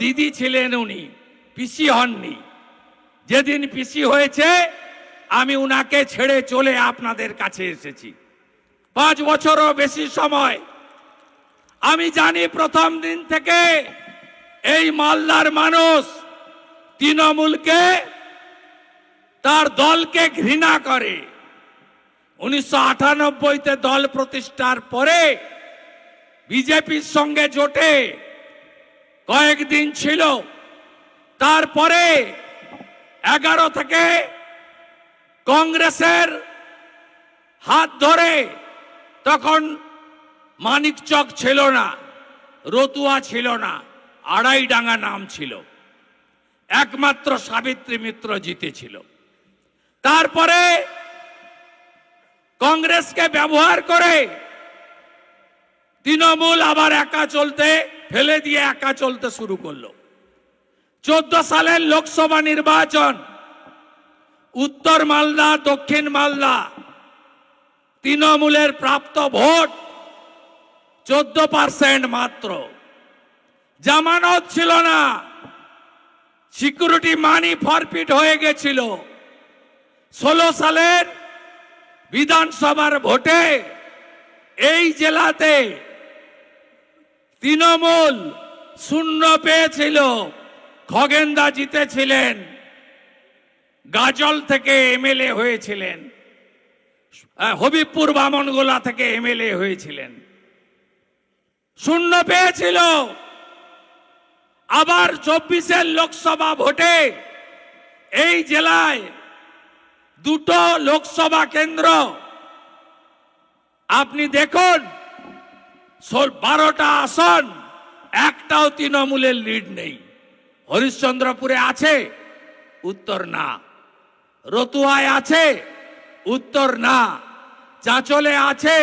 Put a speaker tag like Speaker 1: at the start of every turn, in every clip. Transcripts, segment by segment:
Speaker 1: দিদি ছিলেন, উনি পিসি হননি। যেদিন পিসি হয়েছে আমি উনাকে ছেড়ে চলে আপনাদের কাছে এসেছি। 5 বছরও বেশি সময়। আমি জানি প্রথম দিন থেকে এই মালদার মানুষ তৃণমূলকে, তার দলকে ঘৃণা করে। 1998-তে দল প্রতিষ্ঠার পরে বিজেপির সঙ্গে জোটে কয়েকদিন ছিল, তারপরে 11 থেকে কংগ্রেসের হাত ধরে, তখন মানিকচক ছিল না, রতুয়া ছিল না, আড়াইডাঙ্গা নাম ছিল, একমাত্র সাবিত্রী মিত্র জিতেছিল। তারপরে কংগ্রেসকে ব্যবহার করে তৃণমূল আবার একা চলতে ফেলে দিয়ে একা চলতে শুরু করলো। 14 সালের লোকসভা নির্বাচন, উত্তর মালদা, দক্ষিণ মালদা তৃণমূলের প্রাপ্ত ভোট 14% মাত্র। জামানত ছিল না, সিকিউরিটি মানি ফরফিট হয়ে গেছিল। 16 সালের বিধানসভার ভোটে এই জেলাতে তৃণমূল 0 পেয়েছিল। খগেনদা জিতেছিলেন, গাজল থেকে এমএলএ হয়েছিলেন, হবিবপুর বামনগোলা থেকে এমএলএ হয়েছিলেন, 0 পেয়েছিল। আবার 24-এর লোকসভা ভোটে এই জেলায় 2টো লোকসভা কেন্দ্র আপনি দেখুন, 12টা আসন, একটাও তৃণমূলের লিড নেই। হরিশ্চন্দ্রপুরে আছে, উত্তর না। রতুয়ায় আছে, উত্তর না। চাঁচলে আছে,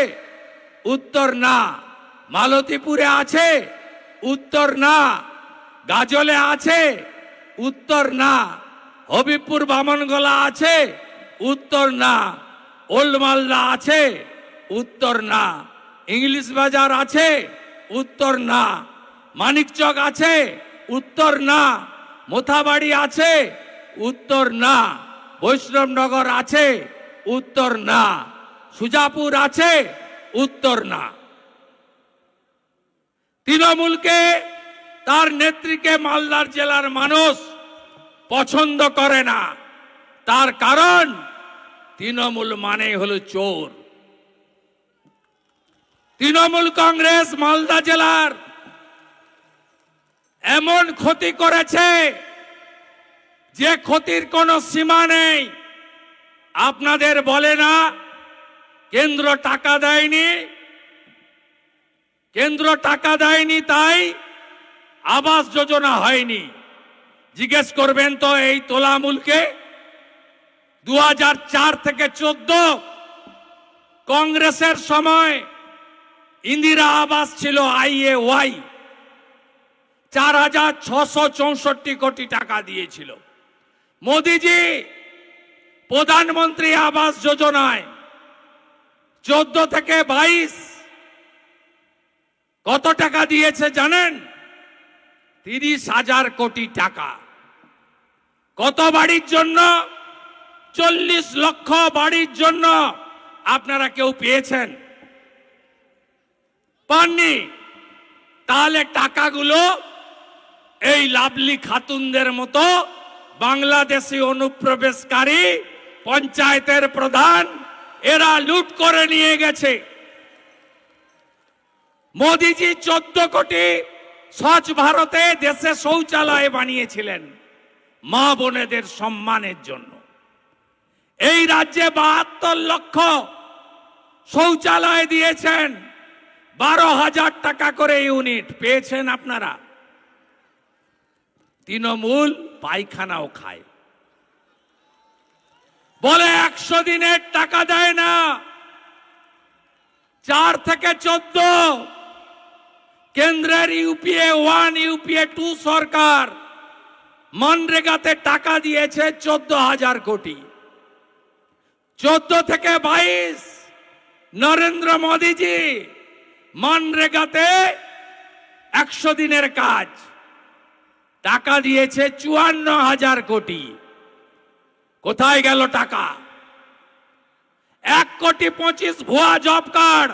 Speaker 1: উত্তর না। মালতীপুরে আছে, উত্তর না। গাজলে আছে, উত্তর না। হবিবপুর বামনগোলা আছে, উত্তর না। ওল্ড মালদা আছে, উত্তর না। ইংলিশ বাজার আছে, উত্তর না। মানিকচক আছে, উত্তর না। মোথাবাড়ি আছে, উত্তর না। বৈষ্ণবনগর আছে, উত্তর না। সুজাপুর আছে, উত্তর না। তৃণমূলকে, তার নেত্রীকে মালদার জেলার মানুষ পছন্দ করে না। তার কারণ তৃণমূল মানে হলো চোর। তৃণমূল কংগ্রেস মালদা জেলার এমন ক্ষতি করেছে যে ক্ষতির কোনো সীমা নেই। আপনাদের বলে না কেন্দ্র টাকা দেয়নি, কেন্দ্র টাকা দেয়নি তাই আবাস যোজনা হয়নি। জিজ্ঞেস করবেন তো এই তোলামূলকে। 2004 থেকে 14 কংগ্রেসের সময় ইন্দিরা আবাস ছিল IAY, 4,664 কোটি টাকা দিয়েছিল। মোদিজি প্রধানমন্ত্রী আবাস যোজনায় 14 থেকে 22 কত টাকা দিয়েছে জানেন? 30,000 কোটি টাকা। কত বাড়ির জন্য? 40 লক্ষ বাড়ির জন্য। আপনারা কেউ পেয়েছেন? পাননি। তাহলে টাকাগুলো এই লাভলি খাতুনদের মতো বাংলাদেশি অনুপ্রবেশকারী পঞ্চায়েতের প্রধান, এরা লুট করে নিয়ে গেছে। মোদিজি 14 কোটি স্বচ্ছ ভারতে দেশে শৌচালয় বানিয়েছিলেন মা বোনেদের সম্মানের জন্য। এই রাজ্যে 72 লক্ষ শৌচালয় দিয়েছেন, 12,000 টাকা করে ইউনিট পেয়েছেন আপনারা। তৃণমূল পায়খানাও খায়, বলে 100 দিনের টাকা দেয় না। 4 থেকে 14 কেন্দ্রের UPA 1 UPA 2 সরকার মনরেগাতে টাকা দিয়েছে 14,000 কোটি। 14 থেকে 22 নরেন্দ্র মোদীজি মনরেগাতে 100 দিনের কাজ টাকা দিয়েছে 54,000 কোটি। কোথায় গেল টাকা? 1,25,00,000 ভুয়া জব কার্ড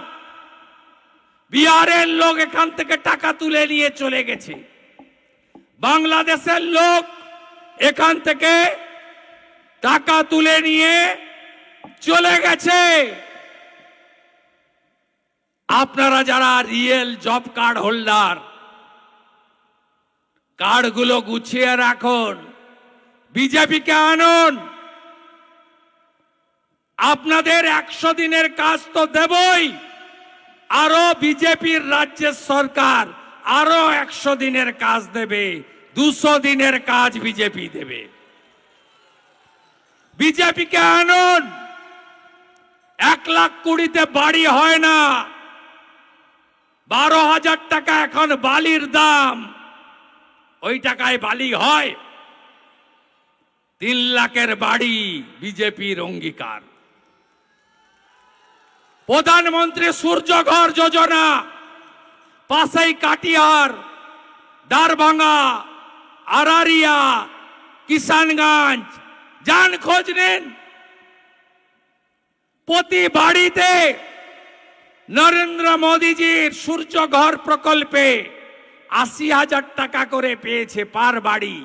Speaker 1: বিহারের লোক এখান থেকে টাকা তুলে নিয়ে চলে গেছে। বাংলাদেশের লোক এখান থেকে টাকা তুলে নিয়ে চলে গেছে। আপনারা যারা রিয়েল জব কার্ড হোল্ডার, কার্ডগুলো গুছিয়ে রাখুন, বিজেপিকে আনুন। আপনাদের 100 দিনের কাজ তো দেবই, আরো বিজেপির রাজ্যের সরকার আরো 100 দিনের কাজ দেবে, 200 দিনের কাজ বিজেপি দেবে। বিজেপিকে আনুন। 1,20,000 বাড়ি হয় না, 12,000 টাকা এখন বালির দাম। ওই টাকায় বালি হয়? 3 লাখের বাড়ি বিজেপির অঙ্গীকার। প্রধানমন্ত্রী সূর্যঘর যোজনা, পাশেই কাটিহার, দারভাঙ্গা, আরারিয়া, কিষানগঞ্জ, যান খোঁজ নিন। প্রতি বাড়িতে নরেন্দ্র মোদীজির সূর্যঘর প্রকল্পে 80,000 টাকা করে পেয়েছে পার বাড়ি।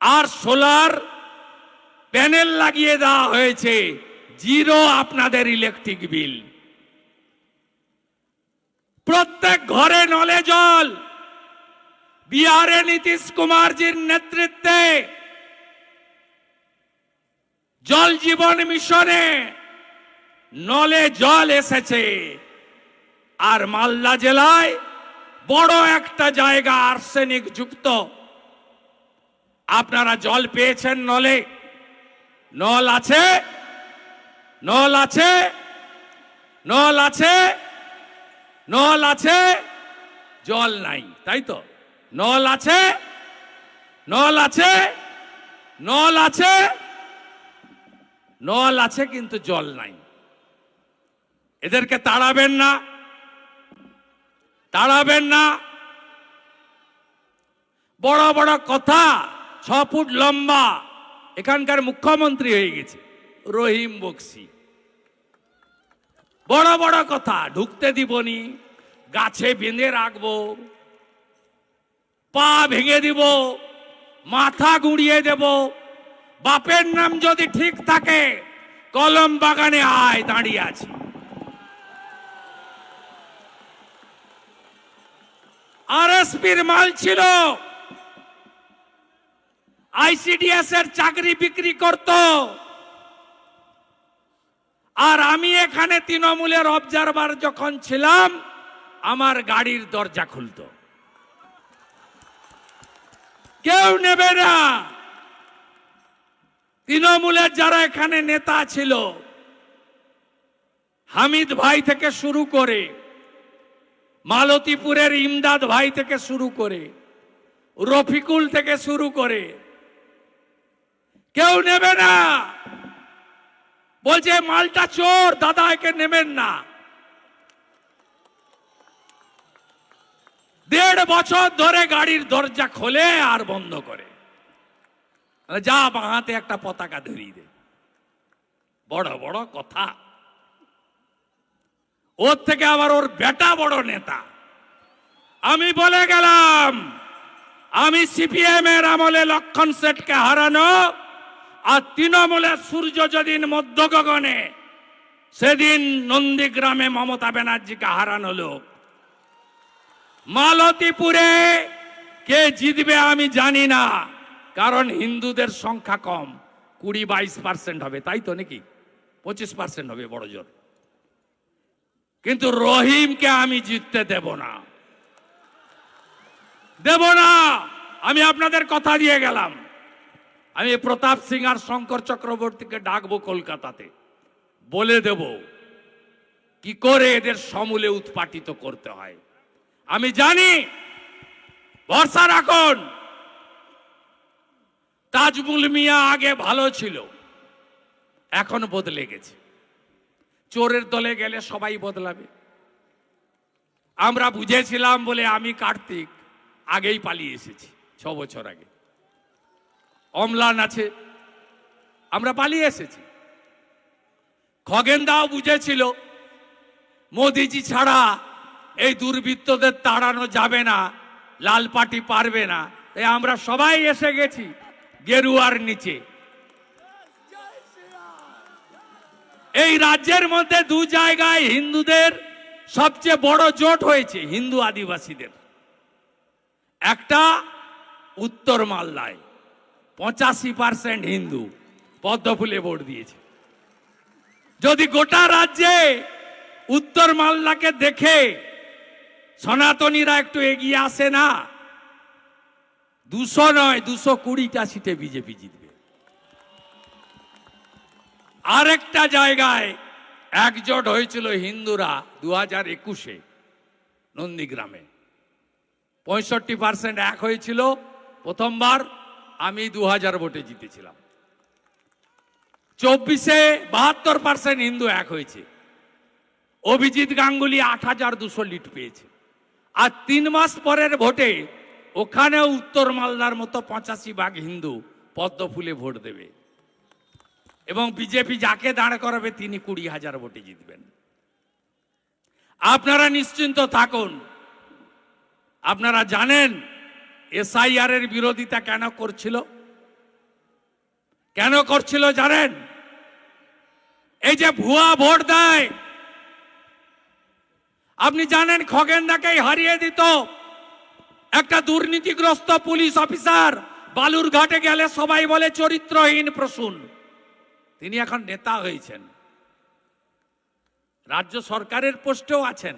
Speaker 1: আর সোলার প্যানেল লাগিয়ে দেওয়া হয়েছে, জিরো আপনাদের ইলেকট্রিক বিল। প্রত্যেক ঘরে নলে জল। বিহারে নীতিশ কুমারজির নেতৃত্বে জল জীবন মিশনে নলে জল এসেছে। আর মালদা জেলায় বড় একটা জায়গা আর্সেনিক যুক্ত। আপনারা জল পেয়েছেন নলে? নল আছে? নল আছে? নল আছে? নল আছে? জল নাই, তাই তো? নল আছে? নল আছে? নল আছে? নল আছে কিন্তু জল নাই। এদেরকে তাড়াবেন না, তাড়াবেন না। বড় বড় কথা, 6 ফুট লম্বা। এখানকার মুখ্যমন্ত্রী হয়ে গেছে রহিম বক্সি। বড় বড় কথা, ঢুকতে দিবনি, গাছে বেঁধে রাখবো, পা ভেঙে দিব, মাথা গুঁড়িয়ে দেব। বাপের নাম যদি ঠিক থাকে, কলম বাগানে আয়, দাঁড়িয়ে আছি। আরএসপির মাল ছিল, আইসিডিএস এর চাকরি বিক্রি করত। আর আমি এখানে তৃণমূলের অবজারভার যখন ছিলাম, আমার গাড়ির দরজা খুলতো। কেউ নেবে না। তৃণমূলের যারা এখানে নেতা ছিল, হামিদ ভাই থেকে শুরু করে, মালতীপুরের ইমদাদ ভাই থেকে শুরু করে, রফিকুল থেকে শুরু করে, কেউ নেবে না। বলছে মালটা চোর, দাদা একে নেবেন না। 1.5 বছর ধরে গাড়ির দরজা খোলে আর বন্ধ করে। যা বাঁহাতে একটা পতাকা ধরিয়ে দে। বড় বড় কথা। ওর থেকে আবার ওর বেটা বড় নেতা। আমি বলে গেলাম, আমি সিপিএম এর আমলে লক্ষণ শেঠকে হারানো, আর তৃণমূলের সূর্য যেদিন মধ্য গগনে, সেদিন নন্দীগ্রামে মমতা ব্যানার্জিকে হারানো লোক। মালতীপুরে কে জিতবে আমি জানি না, কারণ হিন্দুদের সংখ্যা কম, 20-22% হবে, তাই তো নাকি? 25% হবে বড় জোর। কিন্তু রহিমকে আমি জিততে দেব না, দেব না। আমি আপনাদের কথা দিয়ে গেলাম, আমি প্রতাপ সিং আর শঙ্কর চক্রবর্তীকে ডাকবো কলকাতাতে, বলে দেব কি করে এদের সমূলে উৎপাটিত করতে হয়। আমি জানি, ভরসা রাখুন। তাজমুল মিয়া আগে ভালো ছিল, এখন বদলে গেছে। চোরের দলে গেলে সবাই বদলাবে। আমরা বুঝেছিলাম বলে আমি কার্তিক আগেই পালিয়ে এসেছি, 6 বছর আগে। অম্লান আছে, আমরা পালিয়ে এসেছি। খগেনদাও বুঝেছিল মোদিজি ছাড়া এই দুর্বৃত্তদের তাড়ানো যাবে না, লাল পার্টি পারবে না, তাই আমরা সবাই এসে গেছি গেরুয়ার নিচে। এই রাজ্যের মধ্যে 2 জায়গায় হিন্দুদের সবচেয়ে বড় জোট হয়েছে, হিন্দু আদিবাসীদের। একটা উত্তর মালদায় 85% হিন্দু পদ্মফুলে ভোট দিয়েছে। যদি গোটা রাজ্যে উত্তর মালদাকে দেখে সনাতনীরা একটু এগিয়ে আসে না, 200 নয় 220টা সিটে বিজেপি জিতবে। আরেকটা জায়গায় একজোট হয়েছিল হিন্দুরা 2021-এ নন্দীগ্রামে, 65% এক হয়েছিল প্রথমবার, আমি 2000 ভোটে জিতেছিলাম। 24-এ 72% হিন্দু এক হয়েছে, অভিজিৎ গাঙ্গুলি 8200 লিড পেয়েছে। আর 3 মাস পরের ভোটে ওখানেও উত্তর মালদার মতো 85% হিন্দু পদ্মফুলে ভোট দেবে, এবং বিজেপি যাকে দাঁড় করাবে তিনি 20,000 ভোটে জিতবেন। আপনারা নিশ্চিন্ত থাকুন। আপনারা জানেন এসআইআর এর বিরোধিতা কেন করছিল? কেন করছিল জানেন? এই যে ভুয়া ভোট দেয়, আপনি জানেন খগেনদাকেই হারিয়ে দিত একটা দুর্নীতিগ্রস্ত পুলিশ অফিসার। বালুরঘাটে গেলে সবাই বলে চরিত্রহীন প্রসূন। তিনি এখন নেতা হয়েছেন, রাজ্য সরকারের পোস্টেও আছেন,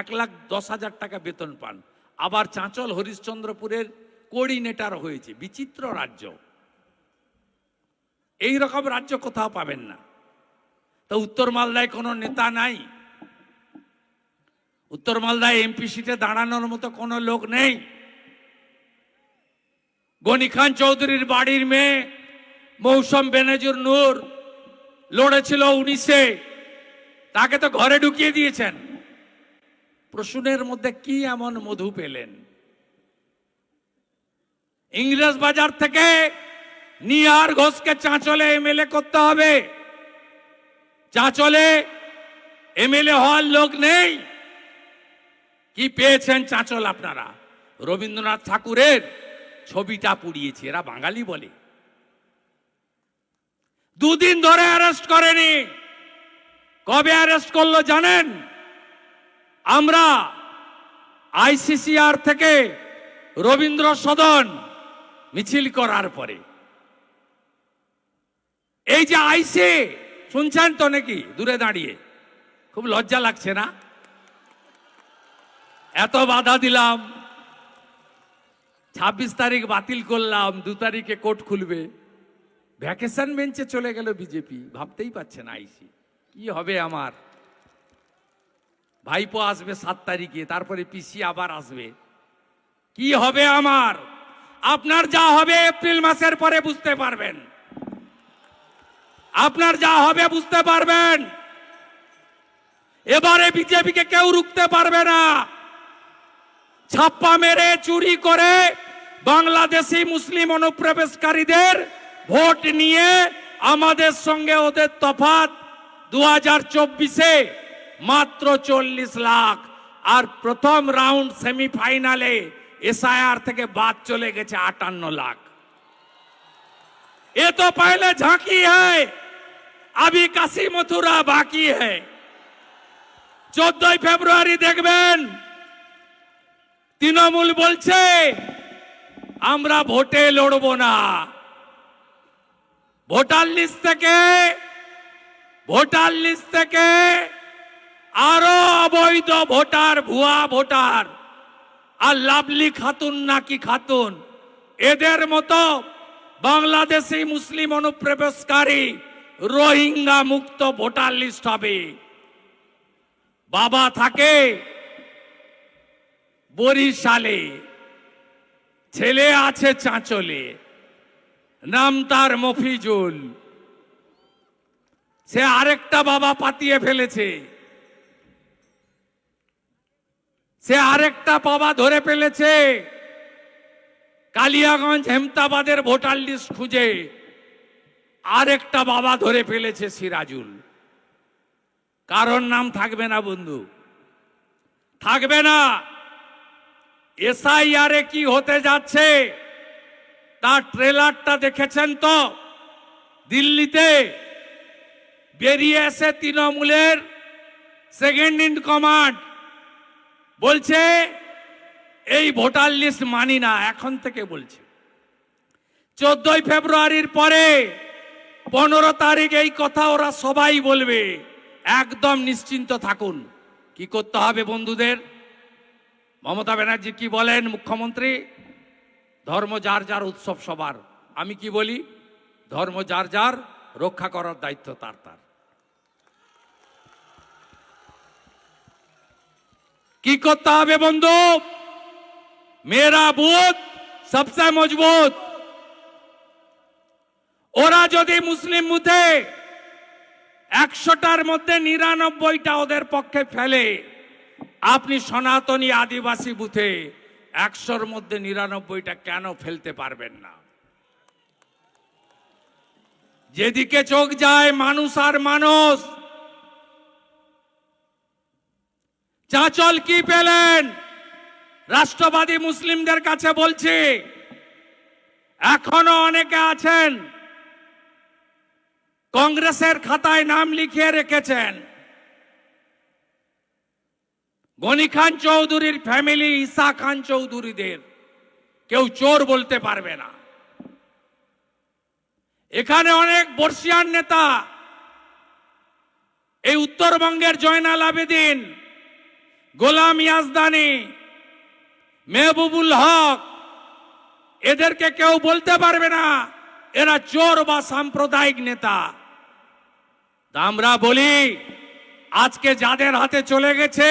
Speaker 1: 1,10,000 টাকা বেতন পান। আবার চাঁচল হরিশ্চন্দ্রপুরের কোঅর্ডিনেটর হয়েছে। বিচিত্র রাজ্য, এই রকম রাজ্য কোথাও পাবেন না। তো উত্তর মালদায় কোনো নেতা নাই, উত্তর মালদায় এমপি সিটে দাঁড়ানোর মতো কোনো লোক নেই। গনি খান চৌধুরীর বাড়ির মেয়ে মৌসুম বেনজির নূর লড়েছিল 19-এ, তাকে তো ঘরে ঢুকিয়ে দিয়েছেন। প্রসূনের মধ্যে কি এমন মধু পেলেন? ইংরেজ বাজার থেকে নিহার ঘোষকে চাঁচলে এমএলএ করতে হবে। চাঁচলে এমএলএ হওয়ার লোক নেই। কি পেয়েছেন চাঁচল আপনারা? রবীন্দ্রনাথ ঠাকুরের ছবিটা পুড়িয়েছে, এরা বাঙালি বলে। 2 দিন ধরে অ্যারেস্ট করেনি। কবে অ্যারেস্ট করলো জানেন? আমরা আইসিসিআর থেকে রবীন্দ্র সদন মিছিল করার পরে। এই যে আইসি শুনছেন তো নাকি দূরে দাঁড়িয়ে? খুব লজ্জা লাগছে না? এত বাধা দিলাম, 26 তারিখ বাতিল করলাম, 2 তারিখে কোর্ট খুলবে, ভ্যাকেশন বেঞ্চে চলে গেল বিজেপি। ভাবতেই পারছে না আইসি কি হবে আমার। ভাইপো আসবে 7 তারিখে, তারপরে পিসি আবার আসবে, কি হবে আমার? আপনার যা হবে এপ্রিল মাসের পরে বুঝতে পারবেন। আপনার যা হবে বুঝতে পারবেন। এবারে বিজেপিকে কেউ রুখতে পারবে না। ছাপ্পা মেরে চুরি করে বাংলাদেশি মুসলিম অনুপ্রবেশকারীদের ভোট নিয়ে আমাদের সঙ্গে ওদের তফাৎ 2024-এ মাত্র 40 লাখ। আর প্রথম রাউন্ড সেমিফাইনালে एसआईआर থেকে বাদ চলে গেছে 58 लाख। ये तो पहले झांकी है, अभी काशी मथुरा बाकी है। 14 ফেব্রুয়ারি দেখবেন তৃণমূল বলছে আমরা ভোটে লড়ব না। ভোটার লিস্ট থেকে আরো অবৈধ ভোটার, ভুয়া ভোটার আর লাভলি খাতুন নাকি খাতুন, এদের মতো বাংলাদেশি মুসলিম অনুপ্রবেশকারী রোহিঙ্গা মুক্ত ভোটার লিস্ট হবে। বাবা থাকে বরিশালে, ছেলে আছে চাঁচলে, নাম তার মফিজুল। সে আরেকটা বাবা পাতিয়ে ফেলেছে, সে আরেকটা বাবা ধরে ফেলেছে। কালিয়াগঞ্জ হেমতাবাদের ভোটার লিস্ট খুঁজে আরেকটা বাবা ধরে ফেলেছে সিরাজুল। কারণ নাম থাকবে না বন্ধু, থাকবে না। এসআইআরে কি হতে যাচ্ছে তার ট্রেলারটা দেখেছেন তো? দিল্লিতে বেরিয়ে এসে তৃণমূলের সেকেন্ড ইন কমান্ড বলছে এই ভোটার লিস্ট মানি না। এখন থেকে বলছে 14 ফেব্রুয়ারির পরে 15 তারিখ এই কথা ওরা সবাই বলবে। একদম নিশ্চিন্ত থাকুন। কি করতে হবে বন্ধুদের? মমতা ব্যানার্জি কি বলেন মুখ্যমন্ত্রী? ধর্ম যার যার, উৎসব সবার। আমি কি বলি? ধর্ম যার যার, রক্ষা করার দায়িত্ব তার তার। কি করতে হবে বন্ধু? মেরা বুথ সবসে মজবুত। ওরা যদি মুসলিম বুথে 100টার মধ্যে 99টা ওদের পক্ষে ফেলে, আপনি সনাতনী আদিবাসী বুথে 100র মধ্যে 99টা কেন ফেলতে পারবেন না? যেদিকে চোখ যায় মানুষ আর মানুষ। চাঁচল কি পেলেন? রাষ্ট্রবাদী মুসলিমদের কাছে বলছি, এখনো অনেকে আছেন কংগ্রেসের খাতায় নাম লিখিয়ে রেখেছেন। গনি খান চৌধুরীর ফ্যামিলি, ঈসা খান চৌধুরীদের কেউ চোর বলতে পারবে না। এখানে অনেক বর্ষিয়ান নেতা, এই উত্তরবঙ্গের জয়নাল আবেদিন, গোলাম ইয়াজদানি, মেহবুবুল হক, এদেরকে কেউ বলতে পারবে না এরা চোর বা সাম্প্রদায়িক নেতা। আমরা বলি আজকে যাদের হাতে চলে গেছে,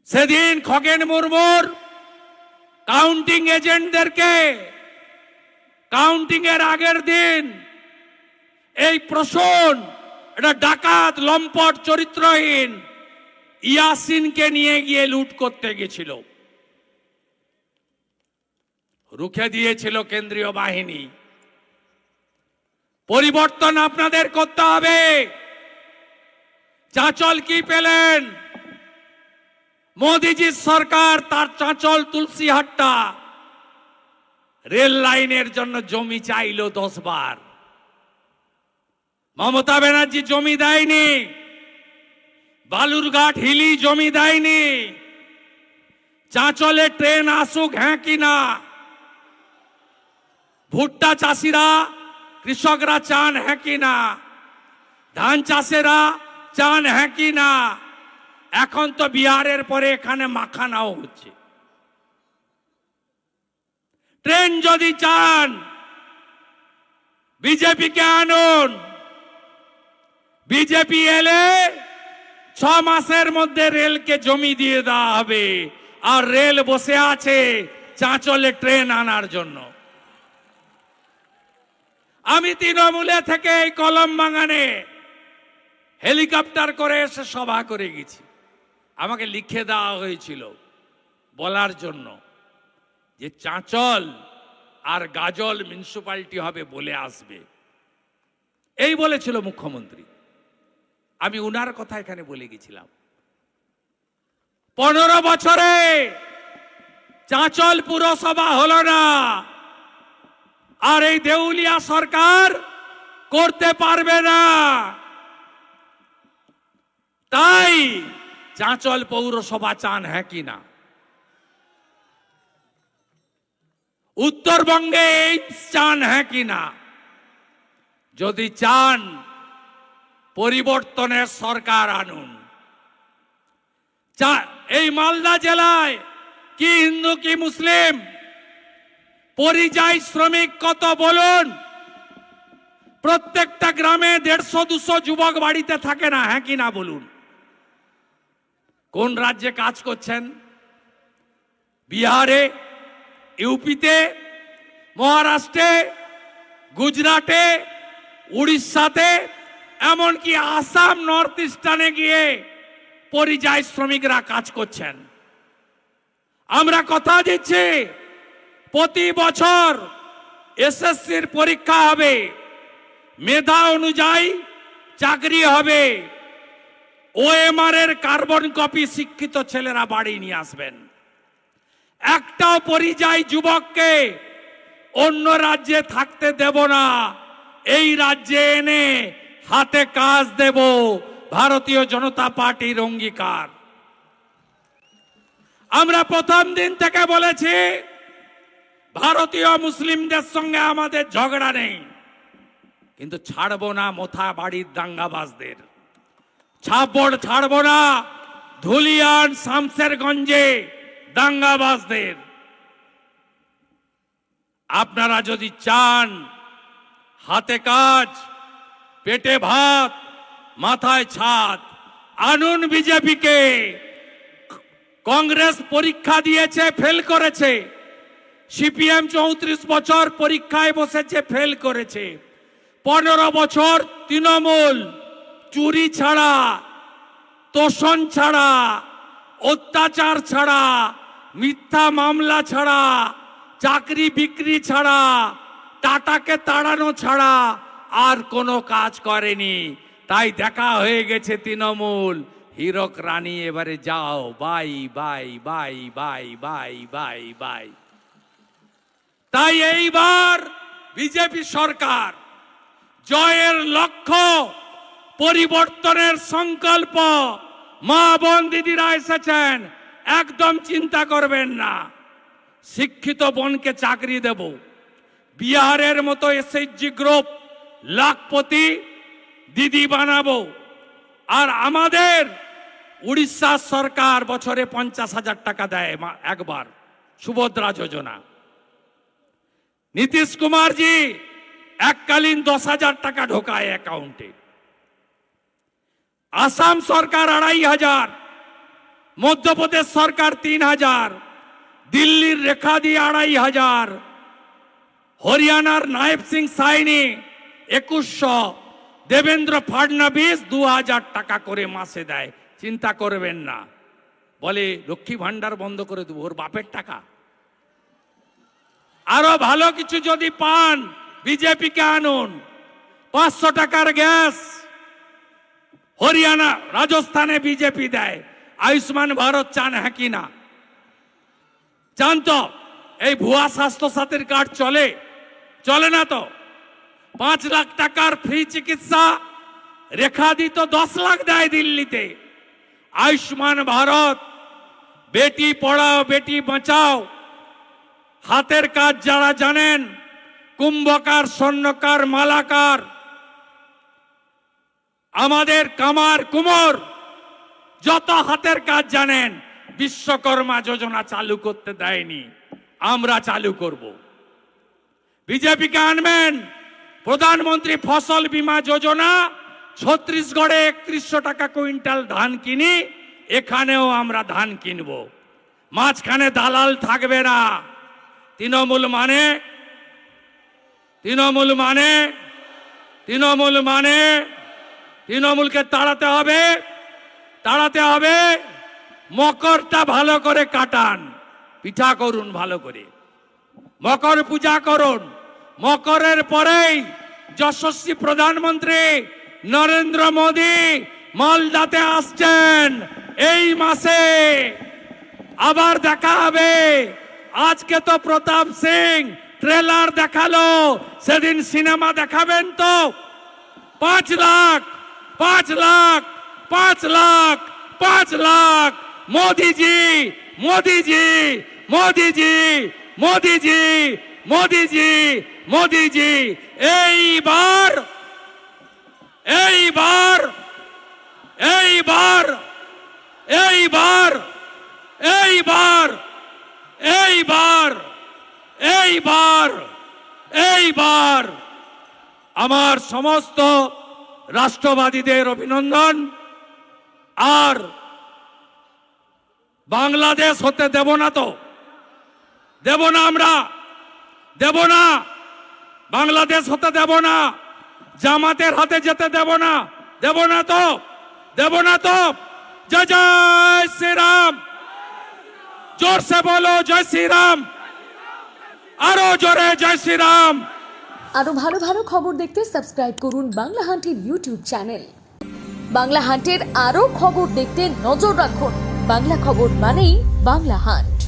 Speaker 1: সেদিন খগেন মুর্মুর কাউন্টিং এজেন্টদেরকে কাউন্টিং এর আগের দিন এই প্রশন, এটা ডাকাত, লম্পট, চরিত্রহীন ইয়াসিনকে নিয়ে গিয়ে লুট করতে গেছিল। রুখে দিয়েছিল কেন্দ্রীয় বাহিনী। পরিবর্তন আপনাদের করতে হবে। চাঁচল কি পেলেন? মোদিজির সরকার তার চাঁচল তুলসীহাট্টা রেল লাইনের জন্য জমি চাইল 10 বার। মমতা ব্যানার্জি জমি দেয়নি। বালুরঘাট হিলি জমি দেয়নি। চাঁচলে ট্রেন আসুক হ্যাঁ কি না? ভুট্টা চাষিরা, কৃষকরা চান হ্যাঁ কি না? ধান চাষেরা চান হ্যাঁ কি না? এখন তো বিহারের পরে এখানে মাখানাও হচ্ছে। ট্রেন যদি চান বিজেপিকে আনুন। বিজেপি এলে 6 মাসের মধ্যে রেলকে জমি দিয়ে দেওয়া হবে। আর রেল বসে আছে চাঁচলে ট্রেন আনার জন্য। আমি তৃণমূলে থেকে এই কলম বাগানে হেলিকপ্টার করে এসে সভা করে গেছি। আমাকে লিখে দেওয়া হয়েছিল বলার জন্য যে চাঁচল আর গাজল মিউনিসিপালিটি হবে বলে আসবে, এই বলেছিল মুখ্যমন্ত্রী। আমি উনার কথা এখানে বলে গেছিলাম। 15 বছরে চাঁচল পুরসভা হলো না। আর এই দেউলিয়া সরকার করতে পারবে না। তাই চাঁচল পৌরসভা চান হ্যাঁ কি না? উত্তরবঙ্গে চান হ্যাঁ কি না? যদি চান পরিবর্তনের সরকার আনুন। এই মালদা জেলায় কি হিন্দু কি মুসলিম, পরিযায়ী শ্রমিক কত বলুন? প্রত্যেকটা গ্রামে 150-200 যুবক বাড়িতে থাকে না হ্যাঁ কি না বলুন? কোন রাজ্যে কাজ করছেন? বিহারে, ইউপিতে, মহারাষ্ট্রে, গুজরাটে, উড়িষ্যাতে, এমনকি আসাম, নর্থ ইস্টার্নে গিয়ে পরিযায়ী শ্রমিকরা কাজ করছেন। আমরা কথা দিচ্ছি প্রতি বছর এসএসসির পরীক্ষা হবে, মেধা অনুযায়ী চাকরি হবে। ওএমআর এর কার্বন কপি শিক্ষিত ছেলেরা বাড়ি নিয়ে আসবেন। একটাও পরিযায়ী যুবককে অন্য রাজ্যে থাকতে দেব না, এই রাজ্যে এনে হাতে কাজ দেব, ভারতীয় জনতা পার্টির অঙ্গীকার। আমরা প্রথম দিন থেকে বলেছি ভারতীয় মুসলিমদের সঙ্গে আমাদের ঝগড়া নেই, কিন্তু ছাড়বো না মোথা বাড়ির দাঙ্গাবাজদের, ছাড়বো না ধুলিয়ান শামসেরগঞ্জে দাঙ্গাবাজদের। আপনারা যদি চান হাতে কাজ, পেটে ভাত, মাথায় ছাদ, আনুন বিজেপিকে। কংগ্রেস পরীক্ষা দিয়েছে, ফেল করেছে। সিপিএম 34 বছর পরীক্ষায় বসেছে, ফেল করেছে। 15 বছর তৃণমূল চুরি ছাড়া, তোষণ ছাড়া, অত্যাচার ছাড়া, মিথ্যা মামলা ছাড়া, চাকরি বিক্রি ছাড়া, টাটাকে তাড়ানো ছাড়া আর কোনো কাজ করেনি। তাই দেখা হয়ে গেছে তৃণমূল হীরক রানী, এবারে যাও bye bye bye bye bye bye bye. তাই এইবার বিজেপি সরকার জয়ের লক্ষ্য, পরিবর্তনের সংকল্প। মা বোন দিদিরা এসেছেন, একদম চিন্তা করবেন না। শিক্ষিত বোনকে চাকরি দেব, বিহারের মতো এসএইচজি গ্রুপ লাখপতি দিদি বানাবো। আর আমাদের উড়িষ্যা সরকার বছরে 50,000 টাকা দেয় একবার, সুভদ্রা যোজনা। নীতিশ কুমারজি এককালীন 10,000 টাকা ঢোকায় অ্যাকাউন্টে। আসাম সরকার 2,500, মধ্যপ্রদেশ সরকার 3,000, দিল্লির রেখা দিয়ে 2,500, হরিয়ানার নায়েব সিং সাইনি 2100, দেবেন্দ্র ফাডনবিস 2,000 টাকা করে মাসে দেয়। চিন্তা করবেন না, বলে লক্ষ্মী ভান্ডার বন্ধ করে দেবো, ওর বাপের টাকা। আরো ভালো কিছু যদি পান বিজেপিকে আনুন। 500 টাকার গ্যাস হরিয়ানা, রাজস্থানে বিজেপি দেয়। আয়ুষ্মান ভারত চান হ্যাঁ কি না? চান তো? এই ভুয়া স্বাস্থ্য সাথীর কার্ড চলে না তো? 5 লাখ টাকার ফ্রি চিকিৎসা, রেখা দিত 10 লাখ দেয় দিল্লিতে। আয়ুষ্মান ভারত, বেটি পড়াও বেটি বাঁচাও, হাতের কাজ যারা জানেন, কুম্ভকার, স্বর্ণকার, মালাকার, আমাদের কামার কুমোর, যত হাতের কাজ জানেন, বিশ্বকর্মা যোজনা চালু করতে দেয়নি, আমরা চালু করব। বিজেপিকে আনবেন প্রধানমন্ত্রী ফসল বীমা যোজনা। ছত্তিশগড়ে 3100 টাকা কুইন্টাল ধান কিনি, এখানেও আমরা ধান কিনব। মাঝখানে দালাল থাকবে না। তৃণমূল মানে তৃণমূলকে তাড়াতে হবে। মকরটা ভালো করে কাটান, পিঠা করুন ভালো করে, মকর পূজা করুন। মকরের পরেই যশস্বী প্রধানমন্ত্রী নরেন্দ্র মোদী মালদাতে আসছেন এই মাসে। আবার দেখা হবে। আজকে তো প্রতাপ সিং ট্রেলার দেখালো, সেদিন সিনেমা দেখাবেন তো? 5 লাখ 5 লাখ 5 লাখ 5 লাখ। মোদিজি মোদিজি মোদিজি মোদিজি মোদিজি মোদিজি এইবার এইবার এইবার এইবার এইবার এইবার এইবার এইবার আমার সমস্ত রাষ্ট্রবাদীদের অভিনন্দন। আর বাংলাদেশ হতে দেব না তো, দেব না, আমরা দেব না। বাংলাদেশ হতে দেব না, জামাতের হাতে যেতে দেব না, দেব না তো, দেব না তো। জয় জয় শ্রীরাম, जोर से बोलो जय श्री राम, আরো জোরে জয় শ্রী রাম।
Speaker 2: আরো ভালো ভালো খবর দেখতে সাবস্ক্রাইব করুন বাংলা হান্টের ইউটিউব চ্যানেল। বাংলা হান্টের আরো খবর দেখতে নজর রাখুন। বাংলা খবর মানেই বাংলা হান্ট।